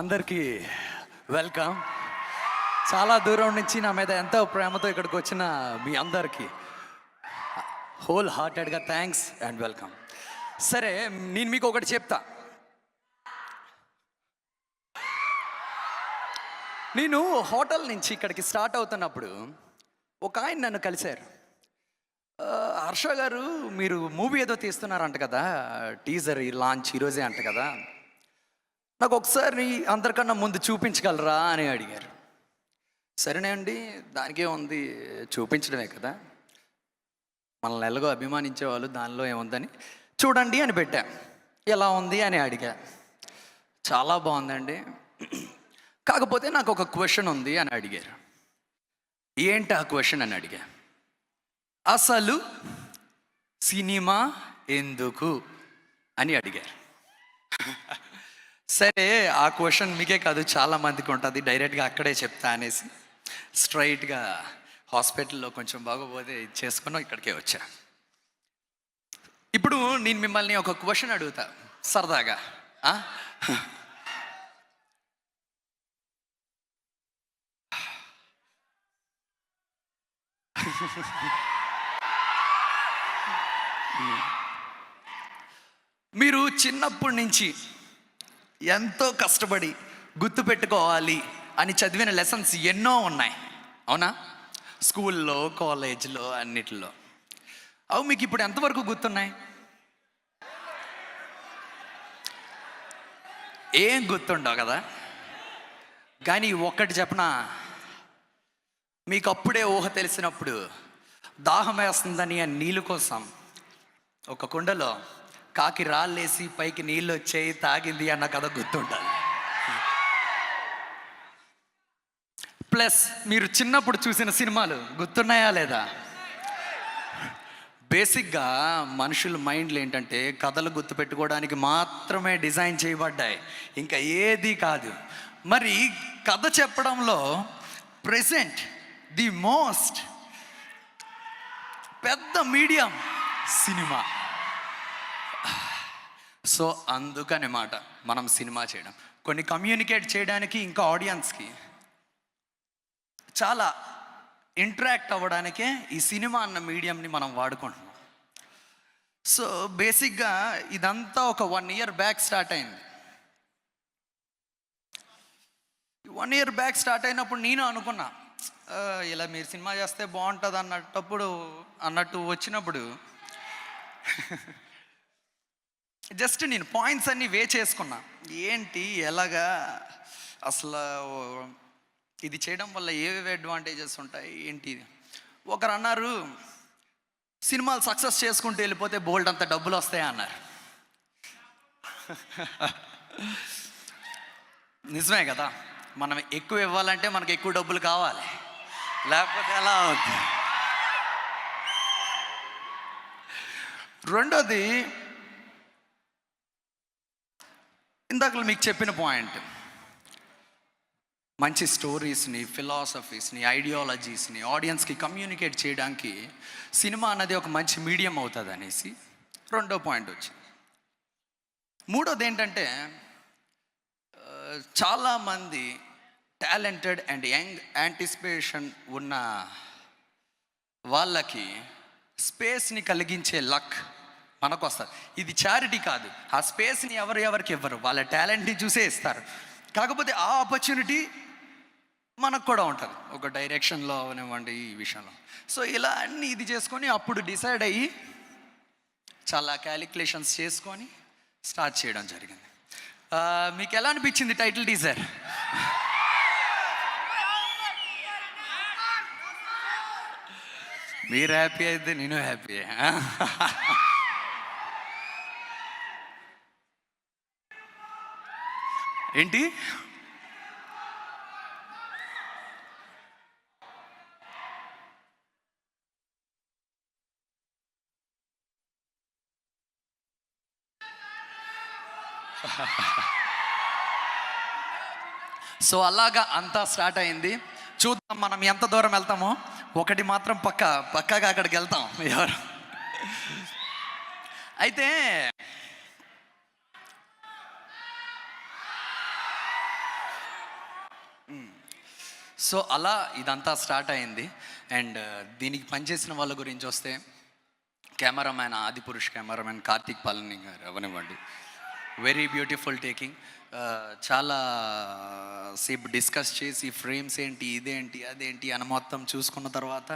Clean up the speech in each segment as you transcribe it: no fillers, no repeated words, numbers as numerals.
అందరికీ వెల్కమ్. చాలా దూరం నుంచి నా మీద ఎంతో ప్రేమతో ఇక్కడికి వచ్చిన మీ అందరికీ హోల్ హార్టెడ్గా థ్యాంక్స్ అండ్ వెల్కమ్. సరే, నేను మీకు ఒకటి చెప్తా. నేను హోటల్ నుంచి ఇక్కడికి స్టార్ట్ అవుతున్నప్పుడు ఒక ఆయన నన్ను కలిశారు. హర్ష గారు, మీరు మూవీ ఏదో తీస్తున్నారంట కదా, టీజర్ లాంచ్ ఈరోజే అంట కదా, నాకు ఒకసారి అందరికన్నా ముందు చూపించగలరా అని అడిగారు. సరేనే అండి, దానికే ఉంది, చూపించడమే కదా, మనల్ని ఎలాగో అభిమానించేవాళ్ళు, దానిలో ఏముందని చూడండి అని పెట్టా. ఎలా ఉంది అని అడిగా. చాలా బాగుందండి, కాకపోతే నాకు ఒక క్వశ్చన్ ఉంది అని అడిగారు. ఏంటి ఆ క్వశ్చన్ అని అడిగా. అసలు సినిమా ఎందుకు అని అడిగారు. సరే, ఆ క్వశ్చన్ మీకే కాదు చాలా మందికి ఉంటుంది, డైరెక్ట్గా అక్కడే చెప్తా అనేసి స్ట్రైట్గా హాస్పిటల్లో కొంచెం బాగోపోతే చేసుకున్నాం, ఇక్కడికే వచ్చా. ఇప్పుడు నేను మిమ్మల్ని ఒక క్వశ్చన్ అడుగుతా సరదాగా. మీరు చిన్నప్పటి నుంచి ఎంతో కష్టపడి గుర్తుపెట్టుకోవాలి అని చదివిన లెసన్స్ ఎన్నో ఉన్నాయి, అవునా? స్కూల్లో, కాలేజ్లో, అన్నిటిలో. అవి మీకు ఇప్పుడు ఎంతవరకు గుర్తున్నాయి? ఏం గుర్తుండవు కదా. కానీ ఒక్కటి చెప్పనా, మీకు అప్పుడే ఊహ తెలిసినప్పుడు దాహం వేస్తుందని ఆ నీళ్ళు కోసం ఒక కుండలో కాకి రాళ్ళేసి పైకి నీళ్ళు వచ్చాయి, తాగింది అన్న కథ గుర్తుంటుంది. ప్లస్ మీరు చిన్నప్పుడు చూసిన సినిమాలు గుర్తున్నాయా లేదా? బేసిక్గా మనుషుల మైండ్లు ఏంటంటే కథలు గుర్తుపెట్టుకోవడానికి మాత్రమే డిజైన్ చేయబడ్డాయి, ఇంకా ఏది కాదు. మరి కథ చెప్పడంలో ప్రెజెంట్ ది మోస్ట్ పెద్ద మీడియం సినిమా. సో అందుకనే మాట మనం సినిమా చేయడం, కొన్ని కమ్యూనికేట్ చేయడానికి, ఇంకా ఆడియన్స్కి చాలా ఇంటరాక్ట్ అవ్వడానికే ఈ సినిమా అన్న మీడియంని మనం వాడుకుంటున్నాం. సో బేసిక్గా ఇదంతా ఒక 1 year బ్యాక్ స్టార్ట్ అయింది. 1 year బ్యాక్ స్టార్ట్ అయినప్పుడు నేను అనుకున్నా, ఇలా మీరు సినిమా చేస్తే బాగుంటుంది అన్నట్టు వచ్చినప్పుడు జస్ట్ నేను పాయింట్స్ అన్నీ చేసుకున్నా. ఏంటి, ఎలాగా, అసలు ఇది చేయడం వల్ల ఏవేవి అడ్వాంటేజెస్ ఉంటాయి ఏంటి. ఒకరు అన్నారు, సినిమాలు సక్సెస్ చేసుకుంటూ వెళ్ళిపోతే బోల్డ్ అంత డబ్బులు వస్తాయి అన్నారు. నిజమే కదా, మనం ఎక్కువ ఇవ్వాలంటే మనకు ఎక్కువ డబ్బులు కావాలి, లేకపోతే ఎలా అవుతుంది. రెండోది, ఇందాక మీకు చెప్పిన పాయింట్, మంచి స్టోరీస్ని, ఫిలాసఫీస్ని, ఐడియాలజీస్ని ఆడియన్స్కి కమ్యూనికేట్ చేయడానికి సినిమా అన్నది ఒక మంచి మీడియం అవుతుంది అనేసి రెండో పాయింట్ వచ్చింది. మూడోది ఏంటంటే, చాలామంది టాలెంటెడ్ అండ్ యంగ్ యాంటిసిపేషన్ ఉన్న వాళ్ళకి స్పేస్ని కలిగించే లక్ మనకు వస్తారు. ఇది చారిటీ కాదు, ఆ స్పేస్ని ఎవరికి ఇవ్వరు, వాళ్ళ టాలెంట్ని చూసే ఇస్తారు. కాకపోతే ఆ ఆపర్చునిటీ మనకు కూడా ఉంటుంది, ఒక డైరెక్షన్లో అవనివ్వండి, ఈ విషయంలో. సో ఇలా అన్నీ ఇది చేసుకొని అప్పుడు డిసైడ్ అయ్యి చాలా క్యాలిక్యులేషన్స్ చేసుకొని స్టార్ట్ చేయడం జరిగింది. మీకు ఎలా అనిపించింది టైటిల్ టీజర్? మీరు హ్యాపీ అయితే నేను హ్యాపీ. ఏంటి, సో అలాగా అంతా స్టార్ట్ అయింది. చూద్దాం మనం ఎంత దూరం వెళ్తామో. ఒకటి మాత్రం పక్కాగా అక్కడికి వెళ్తాం ఎవరు. అయితే సో అలా ఇదంతా స్టార్ట్ అయింది. అండ్ దీనికి పనిచేసిన వాళ్ళ గురించి వస్తే కెమెరామ్యాన్, ఆదిపురుష్ కెమెరామ్యాన్ కార్తీక్ పాలని గారు అవనివ్వండి, వెరీ బ్యూటిఫుల్ టేకింగ్. చాలా సేపు డిస్కస్ చేసి ఫ్రేమ్స్ ఏంటి, ఇదేంటి, అదేంటి అని మొత్తం చూసుకున్న తర్వాత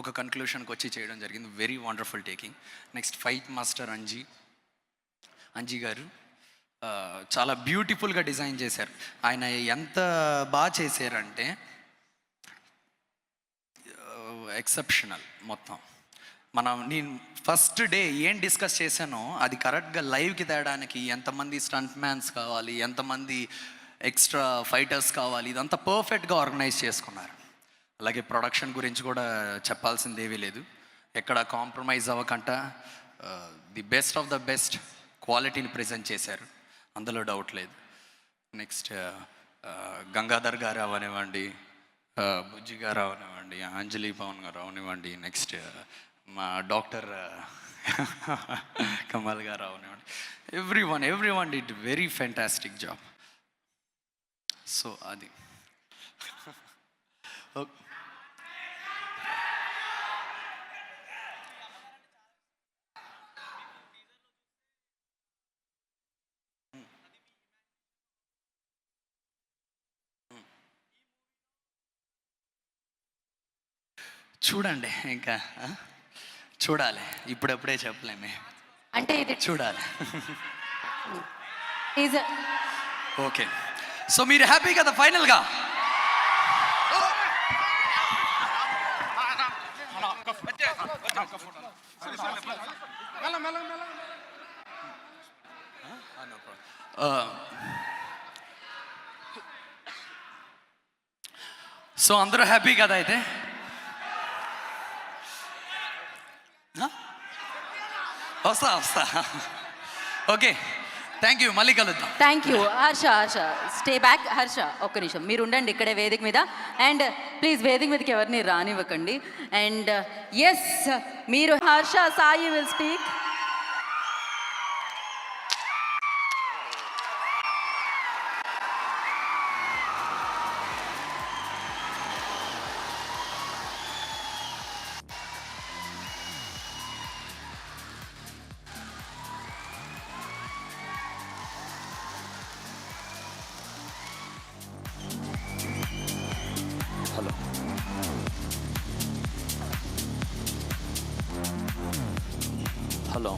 ఒక కన్క్లూషన్కి వచ్చి చేయడం జరిగింది. Very wonderful taking. Next fight master Anji గారు చాలా బ్యూటిఫుల్గా డిజైన్ చేశారు. ఆయన ఎంత బాగా చేశారంటే ఎక్సెప్షనల్. మొత్తం నేను ఫస్ట్ డే ఏం డిస్కస్ చేశానో అది కరెక్ట్గా లైవ్కి తేడానికి ఎంతమంది స్టంట్ మ్యాన్స్ కావాలి, ఎంతమంది ఎక్స్ట్రా ఫైటర్స్ కావాలి, ఇదంతా పర్ఫెక్ట్గా ఆర్గనైజ్ చేసుకున్నారు. అలాగే ప్రొడక్షన్ గురించి కూడా చెప్పాల్సింది ఏమీ లేదు. ఎక్కడ కాంప్రమైజ్ అవ్వకుండా the best of the best క్వాలిటీని ప్రజెంట్ చేశారు, అందులో డౌట్ లేదు. నెక్స్ట్ గంగాధర్ గారు అవనివ్వండి, బుజ్జి గారు అవనివ్వండి, అంజలి పవన్ గారు అవనివ్వండి, నెక్స్ట్ మా డాక్టర్ కమల్ గారు అవనివ్వండి, every one did very fantastic job. So అది చూడండి, ఇంకా చూడాలి, ఇప్పుడప్పుడే చెప్పలేమే, అంటే ఇది చూడాలి. ఈజ్ ఓకే, సో మీరు హ్యాపీ కదా ఫైనల్గా? సో అందరూ హ్యాపీ కదా అయితే? వస్తా. ఓకే, థ్యాంక్ యూ, మళ్ళీ కలుద్దాం. Thank you. Harsha stay back. Harsha ఒక్క నిమిషం మీరు ఉండండి ఇక్కడే వేదిక మీద. అండ్ ప్లీజ్ వేదిక మీదకి ఎవరిని రానివ్వకండి. అండ్ ఎస్, మీరు Harsha Sai will speak. Hello.